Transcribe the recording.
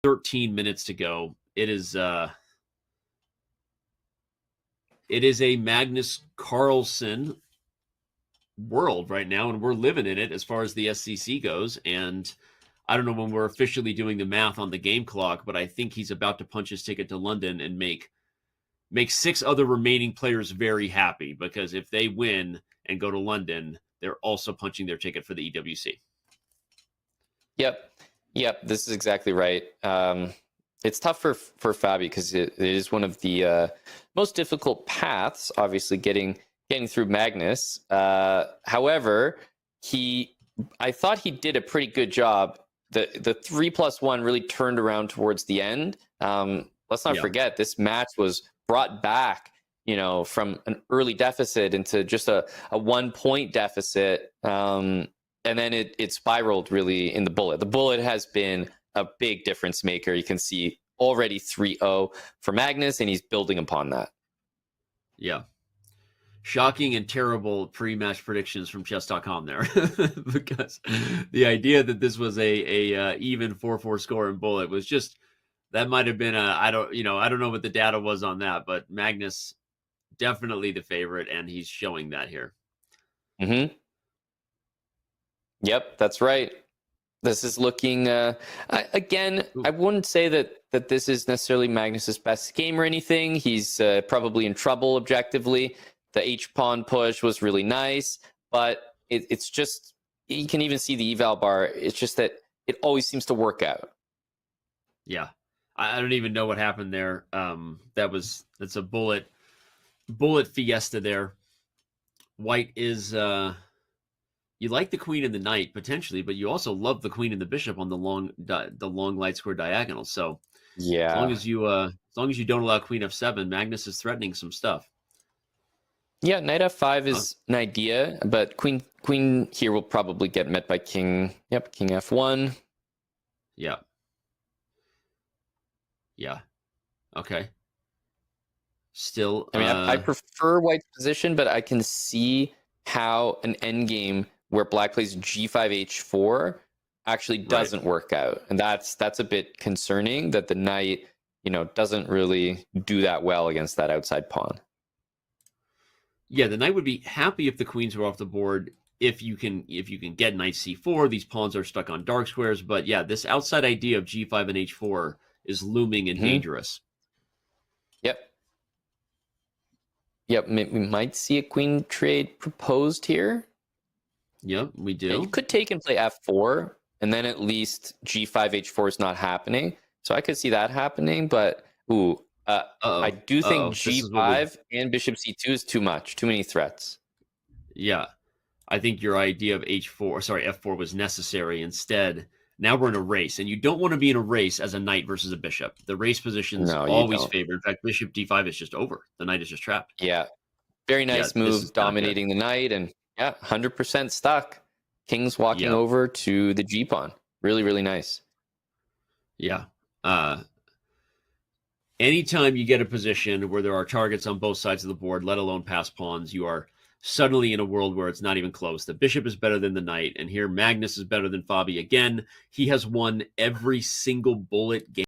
13 minutes to go. It is a Magnus Carlsen world right now, and we're living in it as far as the SCC goes. And I don't know when we're officially doing the math on the game clock, but I think he's about to punch his ticket to London and make 6 other remaining players very happy, because if they win and go to London, they're also punching their ticket for the EWC. Yep, this is exactly right. It's tough for Fabi because it is one of the most difficult paths, obviously, getting through Magnus. However, I thought he did a pretty good job. The 3+1 really turned around towards the end. Let's not forget, this match was brought back, from an early deficit into just a 1-point deficit. And then it spiraled really in the bullet. The bullet has been a big difference maker. You can see already 3-0 for Magnus, and he's building upon that. Yeah. Shocking and terrible pre-match predictions from chess.com there. Because the idea that this was a even 4-4 score in bullet was just, that might have been I don't know what the data was on that, but Magnus definitely the favorite, and he's showing that here. Mm-hmm. Yep, that's right. This is looking, again, I wouldn't say that this is necessarily Magnus's best game or anything. He's probably in trouble objectively. The H-pawn push was really nice, but it's just, you can even see the eval bar. It's just that it always seems to work out. Yeah. I don't even know what happened there. That's a bullet fiesta there. White is... you like the queen and the knight potentially, but you also love the queen and the bishop on the long light square diagonal. So yeah, as long as you don't allow queen f7, Magnus is threatening some stuff. Yeah, knight f5 is an idea, but queen here will probably get met by king. Yep, king f1. Yeah. Yeah. Okay. Still, I mean, I prefer White's position, but I can see how an endgame where black plays g5 h4 actually doesn't work out, and that's a bit concerning that the knight doesn't really do that well against that outside pawn. Yeah, the knight would be happy if the queens were off the board. If you can get knight c4, these pawns are stuck on dark squares. But yeah, this outside idea of g5 and h4 is looming and dangerous. Yep, we might see a queen trade proposed here. Yep, we do. Yeah, you could take and play f4, and then at least g5 h4 is not happening. So I could see that happening, but I do think g5 and bishop c2 is too much, too many threats. Yeah, I think your idea of f4 was necessary. Instead, now we're in a race, and you don't want to be in a race as a knight versus a bishop. The race position's always favored. In fact, bishop d5 is just over. The knight is just trapped. Yeah, very nice move, dominating the knight, and 100% stuck. King's walking over to the g pawn. Really, really nice. Yeah. Anytime you get a position where there are targets on both sides of the board, let alone pass pawns, you are suddenly in a world where it's not even close. The bishop is better than the knight, and here Magnus is better than Fabi. Again, he has won every single bullet game